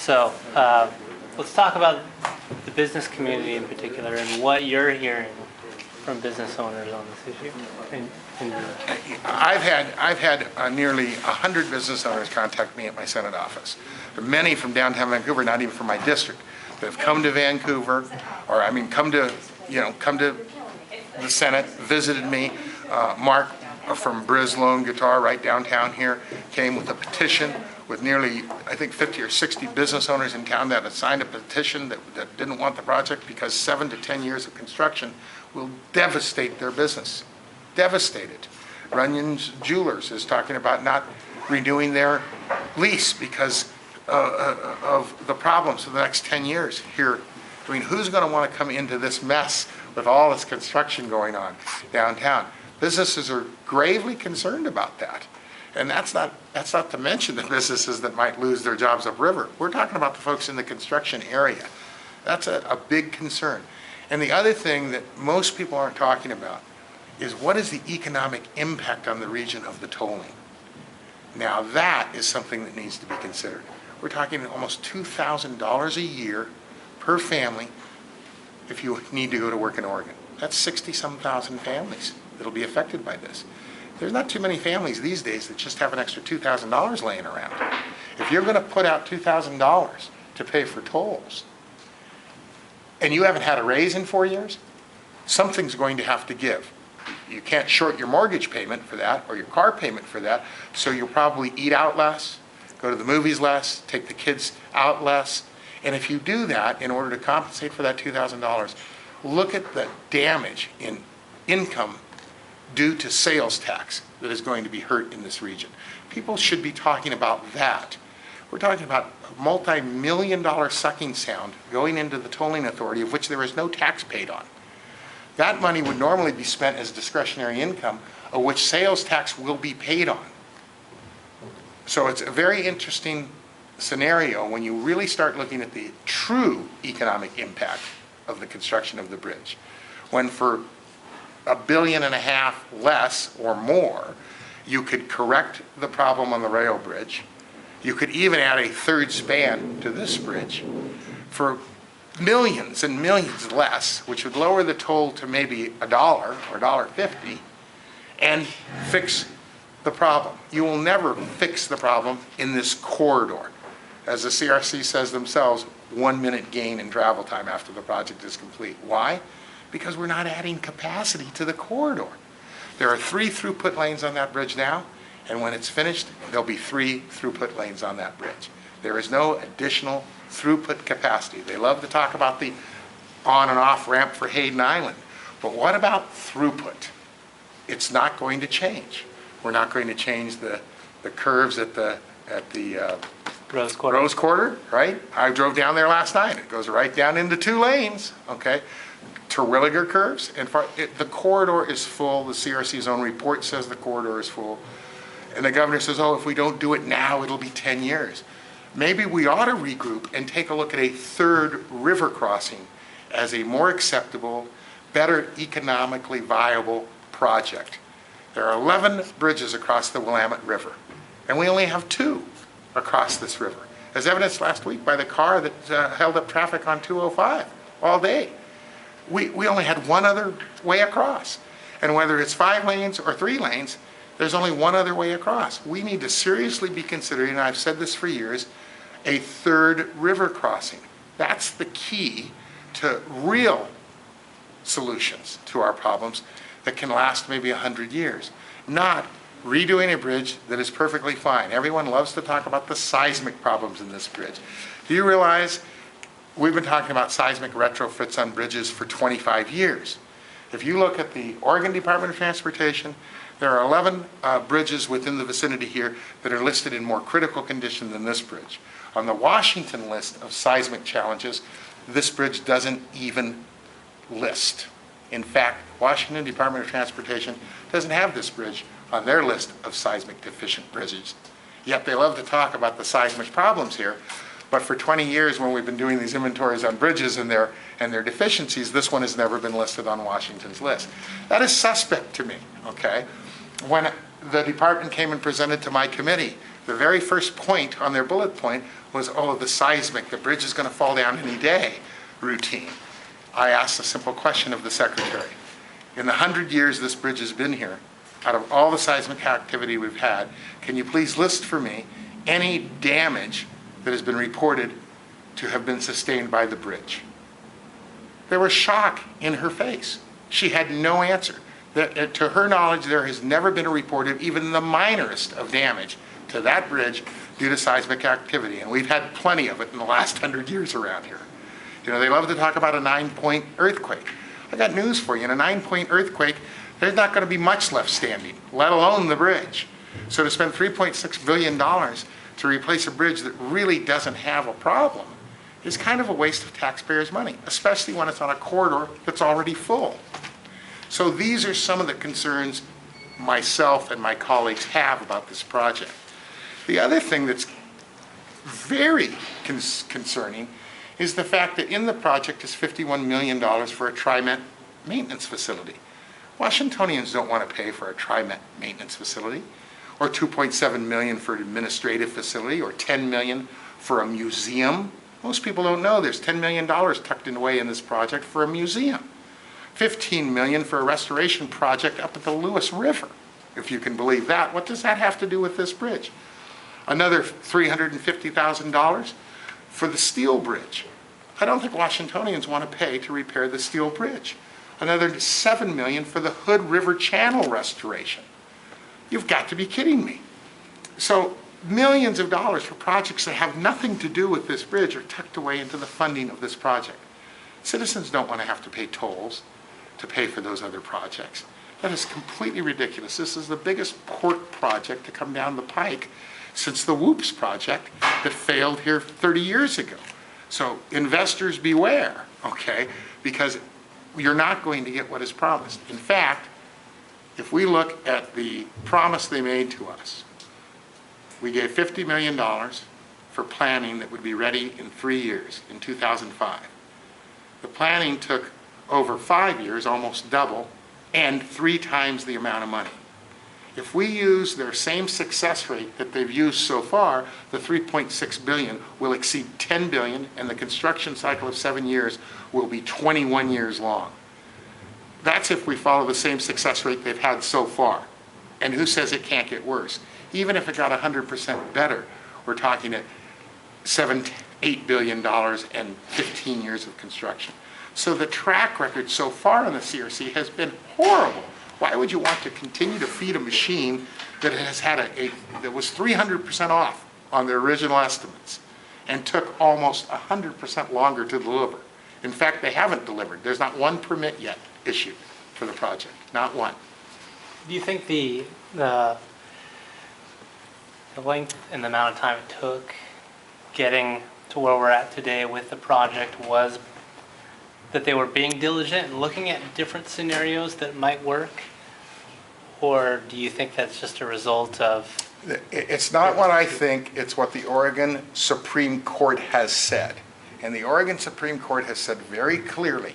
So let's talk about the business community in particular and what you're hearing from business owners on this issue. I've had nearly 100 business owners contact me at my Senate office. Many from downtown Vancouver, not even from my district, that have come to Vancouver, or I mean, come to the Senate, visited me. Mark from Briz Loan Guitar, right downtown here, came with a petition with nearly, I think, 50 or 60 business owners in town that had signed a petition that didn't want the project because 7 to 10 years of construction will devastate their business. Devastated. Runyon's Jewelers is talking about not renewing their lease because of the problems for the next 10 years here. I mean, who's going to want to come into this mess with all this construction going on downtown? Businesses are gravely concerned about that. And that's not to mention the businesses that might lose their jobs upriver. We're talking about the folks in the construction area. That's a big concern. And the other thing that most people aren't talking about is what is the economic impact on the region of the tolling? Now that is something that needs to be considered. We're talking almost $2,000 a year per family if you need to go to work in Oregon. That's 60-some thousand families that'll be affected by this. There's not too many families these days that just have an extra $2,000 laying around. If you're going to put out $2,000 to pay for tolls, and you haven't had a raise in 4 years, something's going to have to give. You can't short your mortgage payment for that or your car payment for that, so you'll probably eat out less, go to the movies less, take the kids out less. And if you do that in order to compensate for that $2,000, look at the damage in income due to sales tax that is going to be hurt in this region. People should be talking about that. We're talking about a multi-million-dollar sucking sound going into the tolling authority of which there is no tax paid on. That money would normally be spent as discretionary income, of which sales tax will be paid on. So it's a very interesting scenario when you really start looking at the true economic impact of the construction of the bridge. When for $1.5 billion less or more, you could correct the problem on the rail bridge. You could even add a third span to this bridge for millions and millions less, which would lower the toll to maybe $1 or $1.50 and fix the problem. You will never fix the problem in this corridor. As the CRC says themselves, 1 minute gain in travel time after the project is complete. Why? Because we're not adding capacity to the corridor. There are 3 throughput lanes on that bridge now, and when it's finished, there'll be 3 throughput lanes on that bridge. There is no additional throughput capacity. They love to talk about the on and off ramp for Hayden Island, but what about throughput? It's not going to change. We're not going to change the curves at the Rose Quarter. Rose Quarter, right? I drove down there last night. It goes right down into 2 lanes, okay? Terwilliger curves, and the corridor is full. The CRC's own report says the corridor is full. And the governor says, oh, if we don't do it now, it'll be 10 years. Maybe we ought to regroup and take a look at a third river crossing as a more acceptable, better economically viable project. There are 11 bridges across the Willamette River, and we only have 2 across this river, as evidenced last week by the car that held up traffic on 205 all day. We only had 1 other way across. And whether it's 5 lanes or 3 lanes, there's only 1 other way across. We need to seriously be considering, and I've said this for years, a third river crossing. That's the key to real solutions to our problems that can last maybe 100 years. Not redoing a bridge that is perfectly fine. Everyone loves to talk about the seismic problems in this bridge. Do you realize we've been talking about seismic retrofits on bridges for 25 years? If you look at the Oregon Department of Transportation, there are 11 bridges within the vicinity here that are listed in more critical condition than this bridge. On the Washington list of seismic challenges, this bridge doesn't even list. In fact, Washington Department of Transportation doesn't have this bridge on their list of seismic deficient bridges. Yet they love to talk about the seismic problems here. But for 20 years when we've been doing these inventories on bridges and their deficiencies, this one has never been listed on Washington's list. That is suspect to me, okay? When the department came and presented to my committee The very first point on their bullet point was, oh, the seismic, the bridge is going to fall down any day routine. I asked a simple question of the secretary. In the 100 years this bridge has been here, out of all the seismic activity we've had, can you please list for me any damage that has been reported to have been sustained by the bridge? There was shock in her face. She had no answer. To her knowledge, there has never been a report of even the minorest of damage to that bridge due to seismic activity, and we've had plenty of it in the last 100 years around here. You know, they love to talk about a 9-point earthquake. I got news for you. In a 9-point earthquake, there's not going to be much left standing, let alone the bridge. So to spend $3.6 billion to replace a bridge that really doesn't have a problem is kind of a waste of taxpayers' money, especially when it's on a corridor that's already full. So these are some of the concerns myself and my colleagues have about this project. The other thing that's very concerning is the fact that in the project is $51 million for a TriMet maintenance facility. Washingtonians don't want to pay for a TriMet maintenance facility, or $2.7 million for an administrative facility, or $10 million for a museum. Most people don't know there's $10 million tucked away in this project for a museum. $15 million for a restoration project up at the Lewis River, if you can believe that. What does that have to do with this bridge? Another $350,000 for the steel bridge. I don't think Washingtonians want to pay to repair the steel bridge. Another $7 million for the Hood River Channel restoration. You've got to be kidding me. So millions of dollars for projects that have nothing to do with this bridge are tucked away into the funding of this project. Citizens don't want to have to pay tolls to pay for those other projects. That is completely ridiculous. This is the biggest port project to come down the pike since the Whoops project that failed here 30 years ago. So investors beware, okay? Because you're not going to get what is promised. In fact, if we look at the promise they made to us, we gave $50 million for planning that would be ready in 3 years, in 2005. The planning took over 5 years, almost double, and 3 times the amount of money. If we use their same success rate that they've used so far, the $3.6 billion will exceed $10 billion, and the construction cycle of 7 years will be 21 years long. That's if we follow the same success rate they've had so far. And who says it can't get worse? Even if it got 100% better, we're talking at $7 to $8 billion and 15 years of construction. So the track record so far on the CRC has been horrible. Why would you want to continue to feed a machine that has had that was 300% off on their original estimates and took almost 100% longer to deliver? In fact, they haven't delivered. There's not one permit yet issued for the project, not one. Do you think the length and the amount of time it took getting to where we're at today with the project was that they were being diligent and looking at different scenarios that might work? Or do you think that's just a result of... It's not what I think, it's what the Oregon Supreme Court has said. And the Oregon Supreme Court has said very clearly,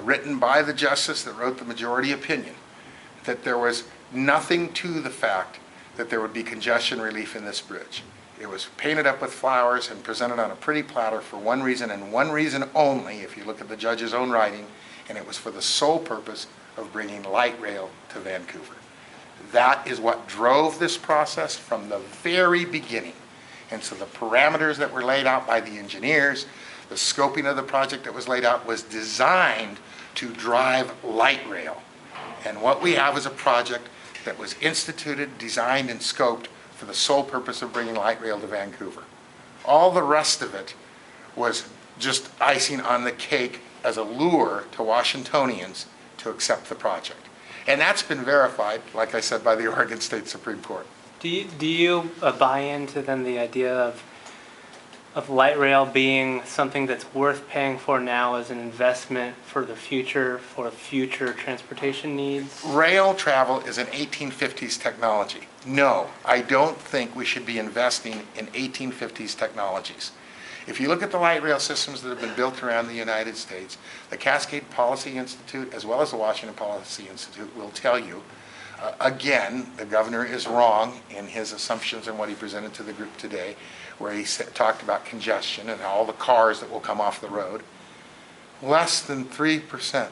written by the justice that wrote the majority opinion, that there was nothing to the fact that there would be congestion relief in this bridge. It was painted up with flowers and presented on a pretty platter for one reason and one reason only, if you look at the judge's own writing, and it was for the sole purpose of bringing light rail to Vancouver. That is what drove this process from the very beginning. And so the parameters that were laid out by the engineers, the scoping of the project that was laid out was designed to drive light rail. And what we have is a project that was instituted, designed, and scoped for the sole purpose of bringing light rail to Vancouver. All the rest of it was just icing on the cake as a lure to Washingtonians to accept the project. And that's been verified, like I said, by the Oregon State Supreme Court. Do you buy into then the idea of light rail being something that's worth paying for now as an investment for the future, for future transportation needs? Rail travel is an 1850s technology. No, I don't think we should be investing in 1850s technologies. If you look at the light rail systems that have been built around the United States, the Cascade Policy Institute, as well as the Washington Policy Institute, will tell you Again, the governor is wrong in his assumptions and what he presented to the group today, where he talked about congestion and all the cars that will come off the road. Less than 3%.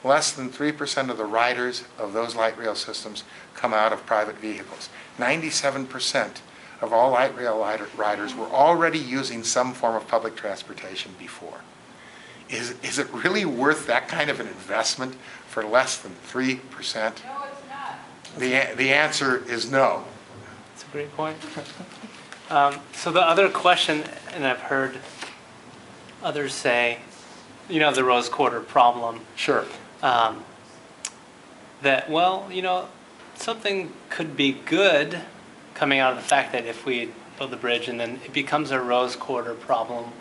Less than 3% of the riders of those light rail systems come out of private vehicles. 97% of all light rail riders were already using some form of public transportation before. Is it really worth that kind of an investment for less than 3%? No, it's not. The answer is no. That's a great point. So the other question, and I've heard others say, you know, the rose quarter problem, Sure. that, well, you know, something could be good coming out of the fact that if we build the bridge and then it becomes a rose quarter problem,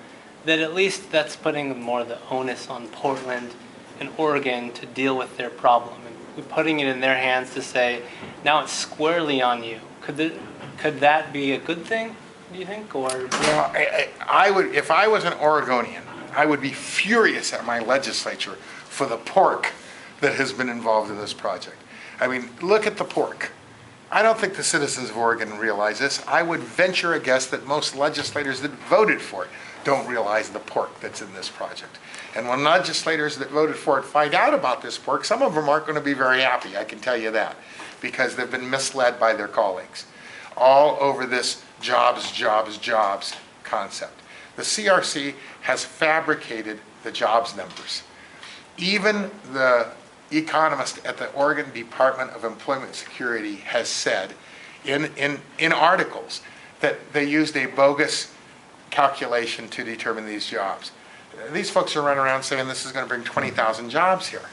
that at least that's putting more of the onus on Portland and Oregon to deal with their problem. And we're putting it in their hands to say, now it's squarely on you. Could that be a good thing, do you think? Or Well, I would, if I was an Oregonian, I would be furious at my legislature for the pork that has been involved in this project. I mean, look at the pork. I don't think the citizens of Oregon realize this. I would venture a guess that most legislators that voted for it don't realize the pork that's in this project. And when legislators that voted for it find out about this pork, some of them aren't going to be very happy, I can tell you that, because they've been misled by their colleagues all over this jobs, jobs, jobs concept. The CRC has fabricated the jobs numbers. Even the economist at the Oregon Department of Employment Security has said in articles that they used a bogus calculation to determine these jobs. These folks are running around saying this is going to bring 20,000 jobs here.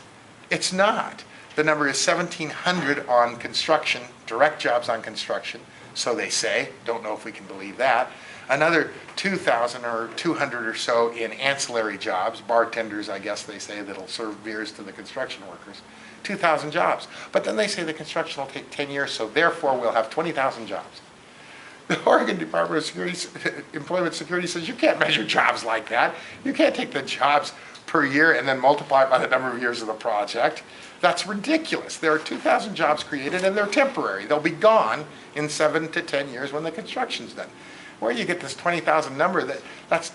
It's not. The number is 1,700 on construction, direct jobs on construction, so they say. Don't know if we can believe that. Another 2,000 or 200 or so in ancillary jobs, bartenders, I guess they say, that'll serve beers to the construction workers. 2,000 jobs. But then they say the construction will take 10 years, so therefore we'll have 20,000 jobs. The Oregon Department of Employment Security says you can't measure jobs like that. You can't take the jobs per year and then multiply it by the number of years of the project. That's ridiculous. There are 2,000 jobs created and they're temporary. They'll be gone in 7 to 10 years when the construction's done. Where you get this 20,000 number, that's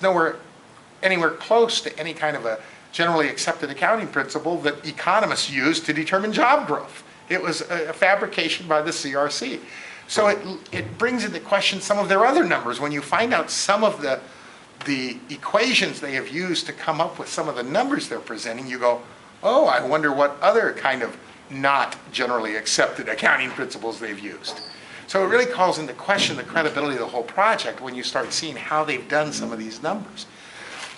anywhere close to any kind of a generally accepted accounting principle that economists use to determine job growth. It was a fabrication by the CRC. So it brings into question some of their other numbers. When you find out some of the equations they have used to come up with some of the numbers they're presenting, you go, oh, I wonder what other kind of not generally accepted accounting principles they've used. So it really calls into question the credibility of the whole project when you start seeing how they've done some of these numbers.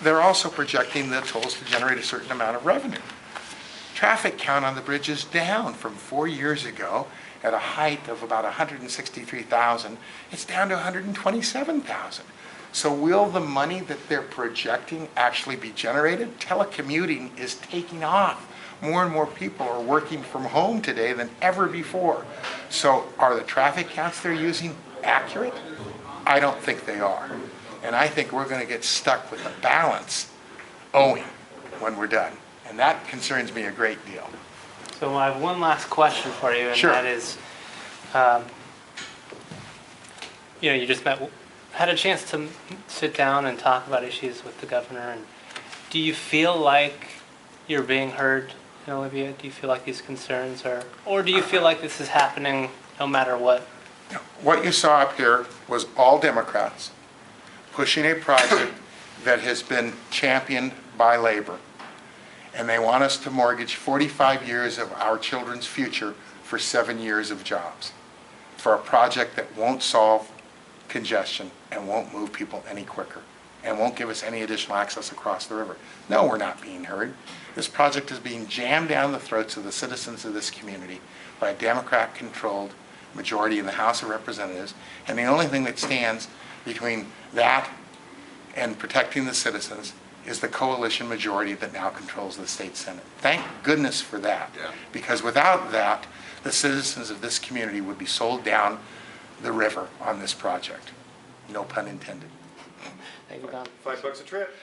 They're also projecting the tolls to generate a certain amount of revenue. Traffic count on the bridge is down from 4 years ago at a height of about 163,000. It's down to 127,000. So will the money that they're projecting actually be generated? Telecommuting is taking off. More and more people are working from home today than ever before. So are the traffic counts they're using accurate? I don't think they are. And I think we're going to get stuck with the balance owing when we're done. And that concerns me a great deal. So I have one last question for you, and Sure. that is, you know, you just had a chance to sit down and talk about issues with the governor. And do you feel like you're being heard, Olivia? Do you feel like these concerns are, or do you feel like this is happening no matter what? What you saw up here was all Democrats pushing a project that has been championed by labor. And they want us to mortgage 45 years of our children's future for 7 years of jobs for a project that won't solve congestion and won't move people any quicker and won't give us any additional access across the river. No, we're not being heard. This project is being jammed down the throats of the citizens of this community by a Democrat-controlled majority in the House of Representatives, and the only thing that stands between that and protecting the citizens is the coalition majority that now controls the state Senate. Thank goodness for that, because without that, the citizens of this community would be sold down the river on this project. No pun intended. Thank you, Don. $5 a trip.